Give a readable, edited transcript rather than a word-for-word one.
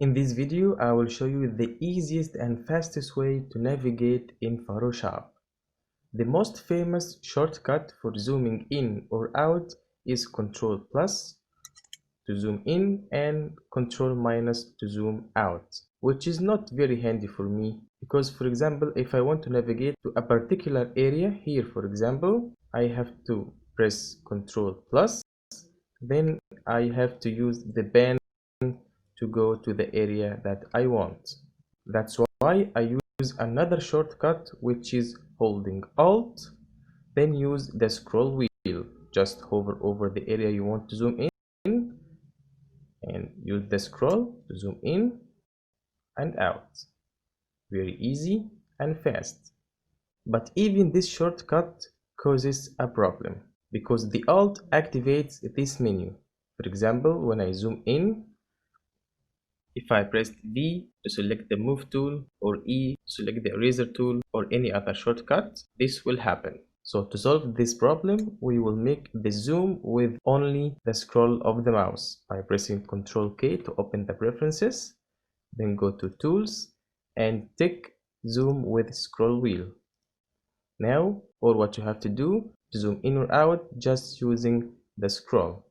In this video, I will show you the easiest and fastest way to navigate in Photoshop. The most famous shortcut for zooming in or out is Ctrl plus to zoom in and Ctrl minus to zoom out, which is not very handy for me because, for example, if I want to navigate to a particular area here, for example, I have to press Ctrl plus, then I have to use the pen to go to the area that I want. That's why I use another shortcut, which is holding Alt, then use the scroll wheel. Just hover over the area you want to zoom in and use the scroll to zoom in and out. Very easy and fast. But even this shortcut causes a problem because the Alt activates this menu. For example, when I zoom in, if I pressed V to select the move tool or E to select the eraser tool or any other shortcut, this will happen. So to solve this problem, we will make the zoom with only the scroll of the mouse by pressing Ctrl K to open the preferences, then go to tools and tick zoom with scroll wheel. Now, all what you have to do to zoom in or out just using the scroll.